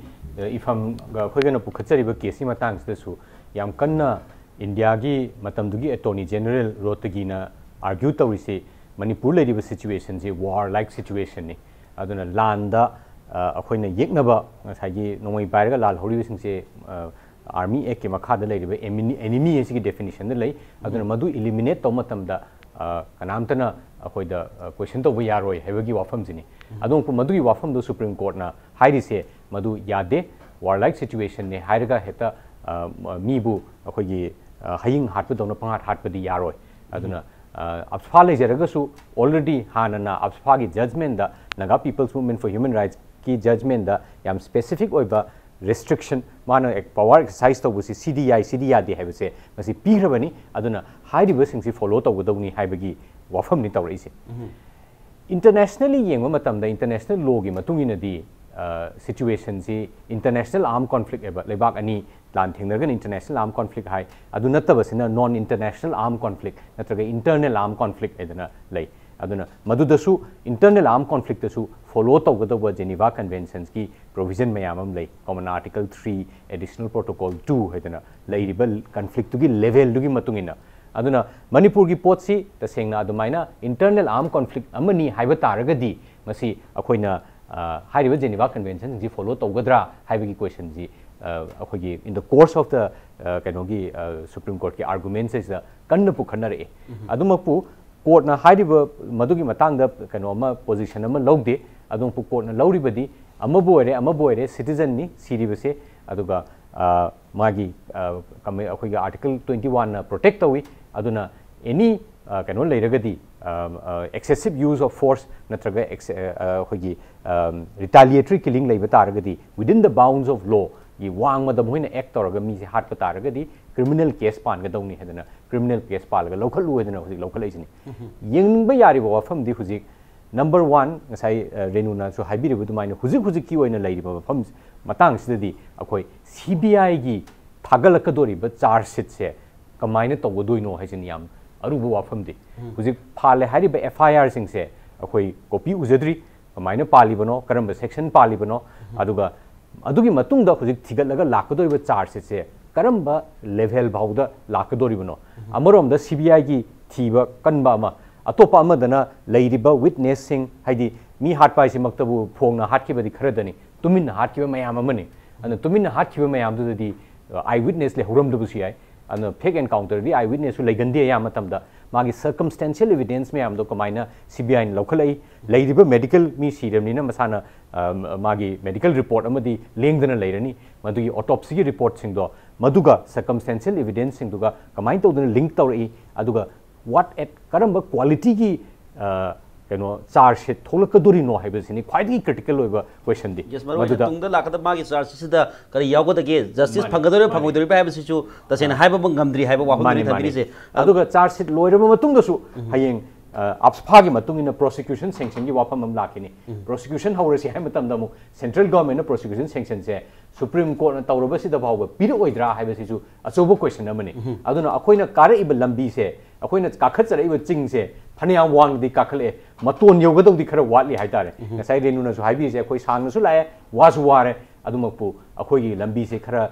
ifam ga khoi ga na pukhatsari ba case matang se su yam kanna india gi matam dugi attorney general rotagi na argue tawise manipur lady situation je war like situation ni aduna landa akoina yeknaba ngasagi nomai bairaga lal hori sing se army ek ke makha da lady enemy esi definition da lei aduna madu eliminate to matam da kanamtana akoida question to yaroi hebagi wafam jini adon ku madu gi wafam do supreme court na hairi se madu yade war like situation ne hairaga heta mi bu akoigi haying hatpu dona pangat hatpu di yaroi aduna Absfa lejeragasu already hanana Absfa ki judgment da Naga People's Movement for Human Rights ki judgment da yam specific oiba restriction mana ek power exercise to busi CDI di have se masi pihrabani aduna high reversing si follow to godawni haibagi wafam ni tawri se internationally yengma matam da international law gi matungina di situation si international armed conflict eba lebak ani lan thengnagan international armed conflict hai adu natabasina non international armed conflict natraga internal armed conflict edana lei aduna madudasu internal armed conflict dasu follow tawgadawa Geneva conventions ki provision mayamam lei common article 3 additional protocol 2 hedana leiribal conflict gi level dugi matungina aduna manipur gi potsi tasengna adumaina internal armed conflict amani haiba taragadi masi akoina hairiba Geneva convention ji follow tawgadra haibagi question ji in the course of the kanogi Supreme Court ki arguments is kanna pu khanare adumapu court na hairiba madugi matang da kanoma position ama logde adum pu court na lauribadi अमबोरे citizen नि सिरिबसे अदुगा मागी अखोइगा article 21 ना protect Tawi अदुना any कनो लेरगदी excessive use of force natraga अखोइगी retaliatory killing लेबा तारगदी within the bounds of law ये वांग मदम होइना act तौरगा मी से हाट तारगदी क्रिमिनल केस पानगदौनी हेदना क्रिमिनल केस पालगा लौखलु हेदना हुजिक लौखलैसिनी येंगबा यारिबा वाफमदी हुजिक number 1 ngasai renuna so haibiribu dumaina huzik ki oina leiriba wafam matang sidadi akhoi CBI gi thagalakadoriba charge sheet se kamaina tawdoino haisini yam arubu wafam di huzik phale hariba FIR sing se akhoi copy uzadri kamaina palibano karamba section palibano aduga adugi matungda huzik thigalaga lakadoriba charge sheet se karamba level bauda lakadoribano amaromda CBI gi thiba kanba ama अतोपा अमदना लैरिबा witnessing हाइदि मी हाटपाइ से मक्तबु फोंगना हाटखिबदि खरदनि तुमिन हाटखिबा मयाम अमनि अन तुमिन हाटखिबा मयाम दुदि आई witness ले हरमदबुसि आइ अन fake encounter दि आई witness लैगंदे या मतमदा मागी सर्कमस्टेंशियल एविडेंस मयाम दो कमाइना CBI लौखलै लैरिबा मेडिकल मी सिरमनिना मसाना मागी मेडिकल रिपोर्ट अमदि लेंगदना लैरनि मदुगी ऑटोप्सी की रिपोर्ट सिंग दो मदुगा सर्कमस्टेंशियल एविडेंस सिंग दुगा कमाइन तौदना link तौरइ अदुगा what at karamba quality ki charge sheet tholakadori no haibasini khwaidi critical oiba question di yes maro tungda lakada magi charge sheet da kari yawgoda ge justice phangadori phangodori ba habasi chu tasena haiba ngamdri haiba wahumani thabiri se aduga charge sheet loiraba matungda su hayeng apspa gi matungina prosecution sanction gi wafam am lakini prosecution haurasi hai matam da mu central government na prosecution sanction se supreme court na tawraba si da bawba pir oidra haibasi chu achobo question amani aduna akoina kare iba lambi se अखोइना काखचरइबा चिंगसे फनियाम वांगदि काखले मतोन योगदौदि खरा वाटली हाइतारे ngasai renuna su haibi se अखोइ सांगनसु लाए वासु वारे अदुमकपु अखोइगी लंबी से खरा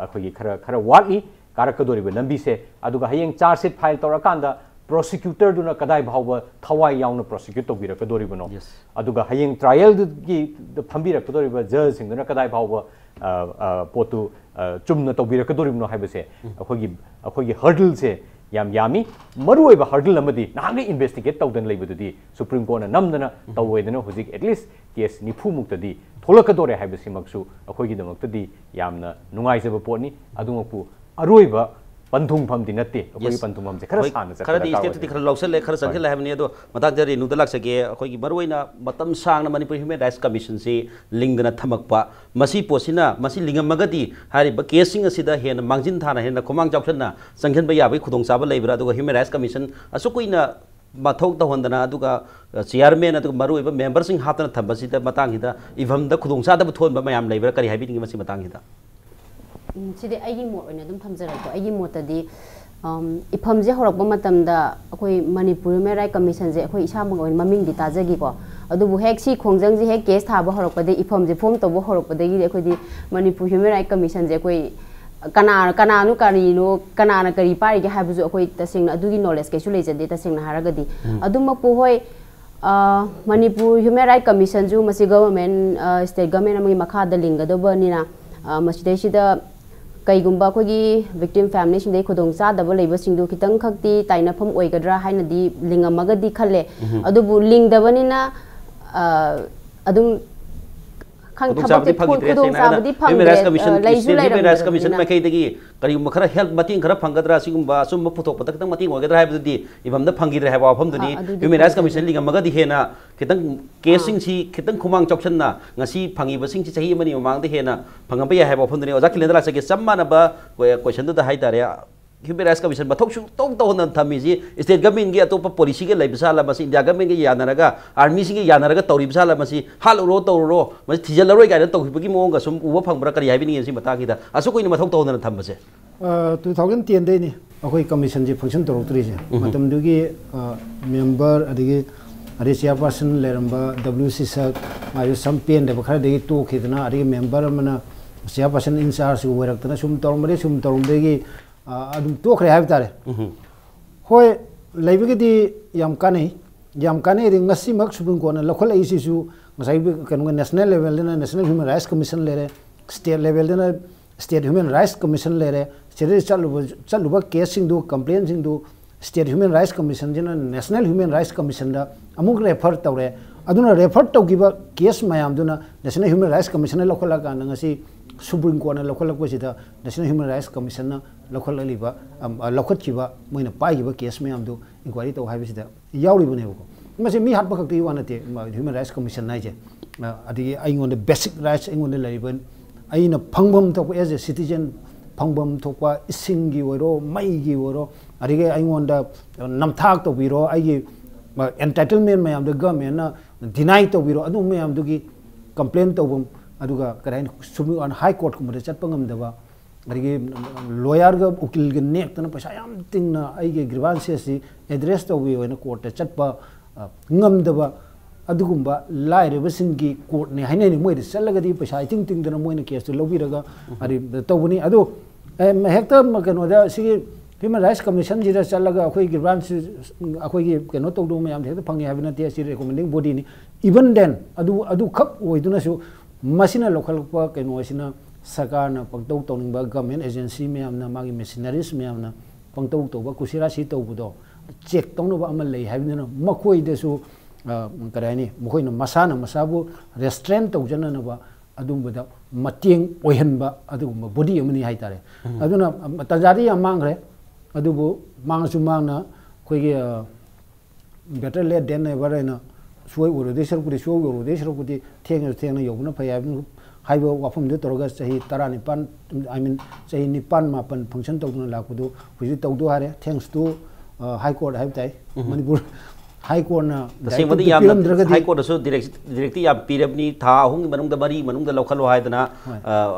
अखोइगी खरा वाटली कारकदोरिबा लंबी से अदुगा हयेंग चार्ज शीट फाइल तौरकांदा prosecutor दुना कदाइ भावबा थवाइ याउना prosecute तौबिरकदोरिबनो अदुगा हयेंग ट्रायल की फंबिरकदोरिबा जज सिंगदुना कदाइ भावबा पोतु चुमना तौबिरकदोरिबनो हाइबसे अखोइगी हर्डल से यामी मरुइबा हर्डल अमदि नांगे इन्वेस्टिगेट तौदन लेबदुदि सुप्रीम कोर्ट ना नमदना तौवेदना हुजिक एटलीस्ट केस निफु मुक्तदि थोलकदोरे हाइबसिमक्सु अखोइगी दमक्तदि यामना नुंगाइजबा पोटनि अदुमकु अरोइबा पंथुंग फमदि नत्ते अखोइगी पंथुंग फमसे खरा साना चक खरा दि स्टेट खरा लौसले खरा संखल हाबनि अदो मताक जरि नु दलाक सके अखोइगी मरुइना मतम सांगना मणिपुर ह्यूमन राइट्स कमिशन से लिंगदना थमकपा मसी पोसिना मसी लिंगमगदि हारिबा केसिंग असिदा हेन मांगजिन थाना हेन खोमांग जावसना संखन बया बै खुदोंग साबा लेब्रा अदुगा ह्यूमन राइट्स कमिशन असुकुइना मथौ तहन्दना अदुगा चेयरमैन अदुगा मरुइबा मेंबर सिंग हातना थबसिदा मतंगिदा इभमदा खुदोंग सादा थोनबा मयाम लेब्रा करि हाबिनि मसी मतंगिदा सिदे आइगी मोट ओइना दुम थमजरको आइगी मोतदी इफम जे हरकबा मतमदा अखोइ मणिपुर ह्यूमन राइट कमिशन जे अखोइ इसामग ओइन ममिंग दि ताजगी को अदुबु हेक सी खोंजंग जे हेक केस थाबा हरकपदे इफम जे फॉर्म तबो हरकपदगी अखोइदि मणिपुर ह्यूमन राइट कमिशन जे अखोइ कनानु कारिनो कनाना करि पारिगे हाबजु अखोइ तसिंग अदुगी नॉलेज केसु लेजदे तसिंग हारगदि अदुमकपु होय मणिपुर ह्यूमन राइट कमिशन जु मसि गवर्नमेंट स्टेट गवर्नमेंट अमगी मखादा लिंगदबनिना मसिदैसिदा कईगुंबा अखोइगी विक्टिम फैमिली सिंदे खुदोंग चादब लेबसिंदु खितंग खक्ति ताइनाफम ओइगद्रा हाइनदि लिंगमगदि खल्ले अदुबु लिंगदबनिना अदुम खंग थबति खुदोंग चाबदि फंगदे लैजु ह्यूमन राइट्स कमिशन मखैदगी करिगुंबा खरा हेल्प मतिंग खरा फंगद्रा सिगुंबा सुम पुथोपदा खतंग मतिंग ओइगद्रा हाइबदि इबमदा फंगिद्रा हाइबा वाफमदुनि ह्यूमन राइट्स कमिशन लिंगमगदि हेना खितंग केसिंग सी खितंग खुमांग चौक्सनना ngasi phangiba sing chahi mani mamangda hena phangamba ya haiba phomduni oja kilendra sake sammana ba question da hai tare human rights commission bathok su tong to hon thami ji state government gi atopa policy ge laibisa la masi india government ge yanaraga army sing ge yanaraga tawri bisa la masi haluro tawro masi thijalroi ga tawhibagi moong ga sum uba phangbra kari haibini si mata gi da asu koina mathok to hon thambase 2010 dai ni akoi commission ji function torotri je matam dugi member adigi Arisya person leramba WC sak ayu sampian de bakha de to khidna ari member mana sia person in charge werak sum torom de adum to khre have tare hoi leibigi di yam kanai ri ngasi mak subun ko na local issue ngasai kan national level na national human rights commission lere state level na state human rights commission lere state chaluba casing do complaints do state human rights commission jina national human rights commission da amuk refer tawre aduna refer taukiba case mayam duna National Human Rights Commission na lokala ka ngasi Supreme Court na lokala ko sida National Human Rights Commission na lokala liba lokat kiba moina pai kiba case mayam do inquiry to ha bisida yauri bane ko mase mi hat bakak ti wanate Human Rights Commission na je adi aingon the basic rights aingon the liban aina phangbam to as a citizen phangbam thokpa isingi woro mai gi woro adi ge aingon da namthak to biro ai entitlement mayam the government na deny to biro adu mayam du gi complaint to bum aduga karain Supreme on High Court ko chat pangam daba adi ge lawyer ga ukil ge nek tan paisa yam ting na ai ge grievances si address to wi na court chat pa ngam daba adugumba laire basingi court ne haine ni moi selaga di paisa ting ting dana moi na case to lobiraga adi to buni adu hector makano da si Human Rights Commission jira chalaga akhoi grievances akhoi gi keno to do mayam the phangi habina te si recommending body ni even then adu khap oiduna su masina local pa keno sina sarkar na pangtau tawning ba government agency mayam na magi machineries mayam na pangtau to ba kusira si to budo check tawno ba amal lei habina makhoi de su karani makhoi na masana masabu restraint to jana na ba adum bada mateng oihanba adum body amani haitare aduna tajari amangre adubu mangsu mangna khoigi better late than never na suai uru desar kudi suai uru desar kudi theng na yobna phaya haibo wafum de toroga sahi tarani pan I mean sahi nipan mapan function tawna lakudu huji tawdu hare thanks to High Court have tai Manipur High Court na Singapore yam High Court so directly yam pirabni tha hung manung da bari manung da local hai dana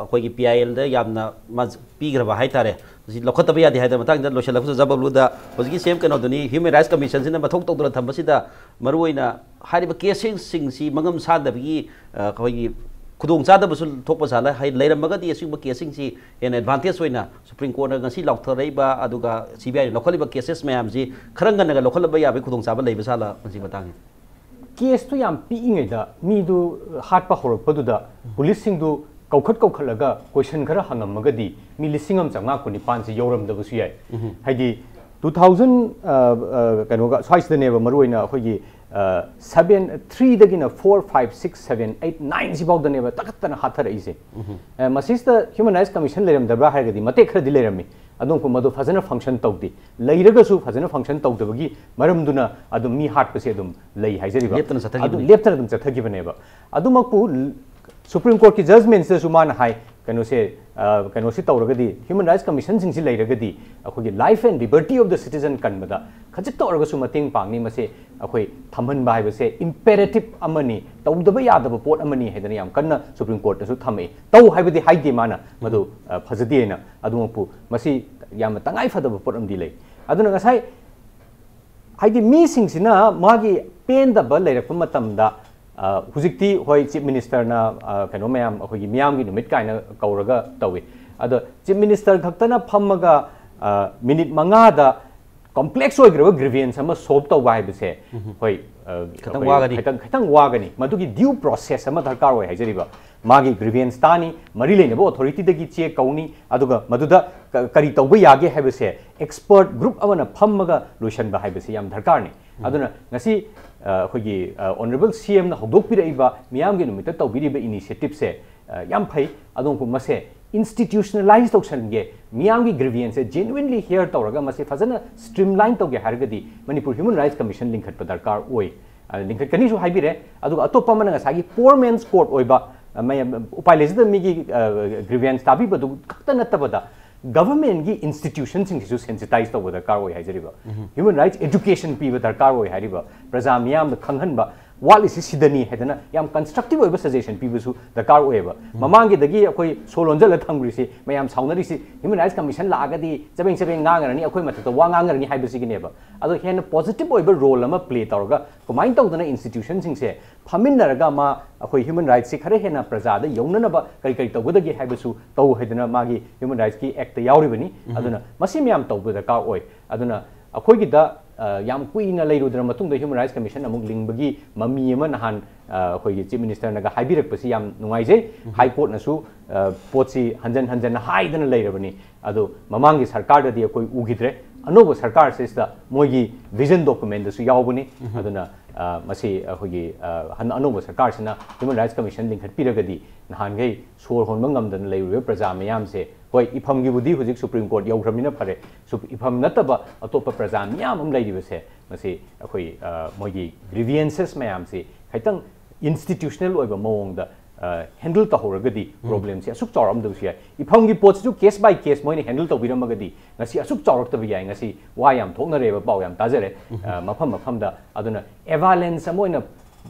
koi ki PIL da yam na mas pigraba hai tare si lokhat ba ya di hai da matang da local la Babloo da hoji same kano dani Human Rights Commission sina mathok tok dra thamba sida maruina hariba cases sing si mangam sa da bi koi kudong cha da busul thokpa sala hai leiramaga di asing ba casing si an advantage hoina Supreme Court na ngasi laukthrai ba aduga CBI local ba cases mayam si kharanga na local ba ya ba kudong cha ba leiba sala ngasi batang case to yam pi ingai da mi du hat pa horok pa du da police sing du kaukhat laga question khara hangamaga di mi lisingam changa ko ni pan si yoram da bu su yai haidi 2000 kanoga choice the neighbor maruina khogi 3 dagina 4 5 6 7 8 9 sibau the neighbor takatana hathar ise masista Human Rights Commission leram dabra hargadi mate khara di lerami adon ko madu fazana function tawdi leiraga su fazana function tawdabagi maramduna adum mi hat pase adum lei haijari ba leptana dum chathagi baneba adumakpu Supreme Court ki judgment se suman hai kano se tawragadi Human Rights Commission sing si leiragadi akhogi life and liberty of the citizen kanbada khajit tawraga su mating pangni mase akhoi thamhan ba haibase imperative amani tawdaba yadaba pot amani hedana yam kanna Supreme Court su thame taw haibadi haide mana madu phajadi na adumapu masi yam tangai fadaba pot amdi lei aduna ngasai haide mi sing sina magi pen da ba leirak matamda hujikti hoi Chief Minister na kano mayam akhoi miyam gi numit kaina kauraga tawi ada Chief Minister khaktana phammaga minute manga da complex oigraba grievance ama solve taw bai bise hoi khatang wagani madugi due process ama darkar oi haijariba magi grievance tani mari leina bo authority dagi check kauni aduga maduda kari tawba yage haibase expert group amana phammaga lotion ba haibase yam darkar ni aduna ngasi khogi honorable CM na hodok piraiba miyam gi numita tawbiriba initiative se yam phai adon ko mase institutionalized option ge miyam gi grievance genuinely here tawraga mase fazana streamline tawge hargadi Manipur Human Rights Commission link khat darkar oi link kani su haibire aduga atopa mana sagi poor man's court oiba may upai lesi mi gi grievance tabi badu kaktana tabada government gi institutions sing su sensitize to the car oi haijariba human rights education pi the car oi hariba praja miyam khanghan ba what is sidani hedana yam constructive oiba suggestion pi bu su the car oi ba mamang gi dagi akoi solonjal la thangri si mayam saunari si Human Rights Commission la agadi jabeng ngangarani akoi matata wa ngangarani haibasi gi neba ado hen positive oiba role ama play tawga komain tawdana institutions sing se phaminaraga ma akoi human rights si khare hena praja da yaunana ba kari tawgudagi haibasu taw hedana magi human rights ki act yauri bani aduna masi miyam tawbu da ka oi aduna akoi gi da yam kuina leirudra matung da Human Rights Commission amuk lingbagi mami ama nahan khoi Chief Minister naga haibirak pasi yam nungai je High Court na su potsi hanjan haidana leirabani adu mamangi sarkar da dia koi ugidre anobo sarkar sesta mogi vision document da su yaubani aduna masi khoi anobo sarkar sina Human Rights Commission lingkhat piragadi nahan gai sor honba ngamdan leirube praja mayam se hoi ifam gi budi hujik Supreme Court yaugramina phare ifam nataba atopa praja mayam am leiribe se masi khoi mogi grievances mayam se khaitang institutional oiba mawong da handle ta horagadi problem se asuk chawram du sia ifam gi pot su case by case moini handle to biramagadi ngasi asuk chawrak ta bi ngasi wa yam thokna reba baw yam tajare mafam da aduna evalence moina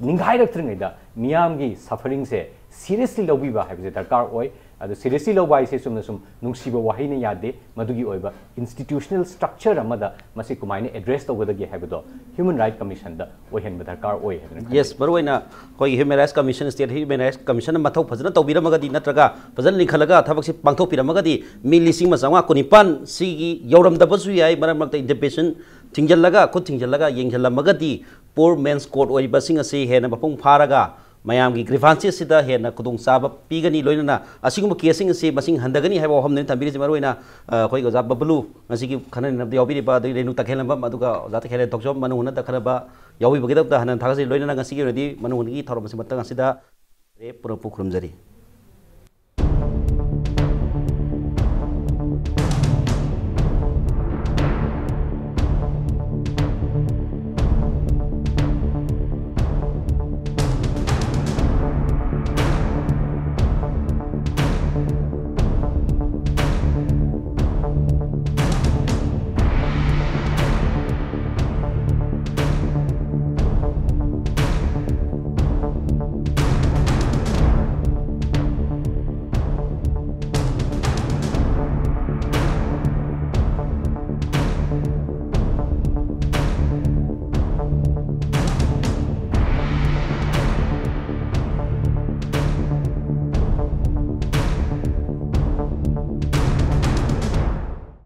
ningai rak tringai da miyam gi suffering se seriously lobi ba habi darkar oi adu seriously lobai se sum nungsiba wahi ne yade madugi oiba institutional structure amada masi kumaine address tawgadagi habido Human Rights Commission da ohen darkar oi habina yes baroina koi Human Rights Commission state Human Rights Commission mathau phajana tawbiramagadi natraga phajana likhalaga thabak si pangthok piramagadi mi lising masanga kunipan sigi yoram dabasu yai maram makta intervention thingjallaga khut thingjallaga yengjallamagadi poor man's court oi basing ase hena mapung pharaga mayam gi grievances sida hena kudung saba pigani loinana asigum casing se masing handagani haibo hamne tambiri se maroina khoi goja Babloo masigi khanan nabdi yawbiri ba Renu Takhellambam aduga jata Khelen Thokchom manu huna takhanaba yawi bagida hanan thagasi loinana ngasigi redi manu hungi thorom se matang asida re pura pukhrum jari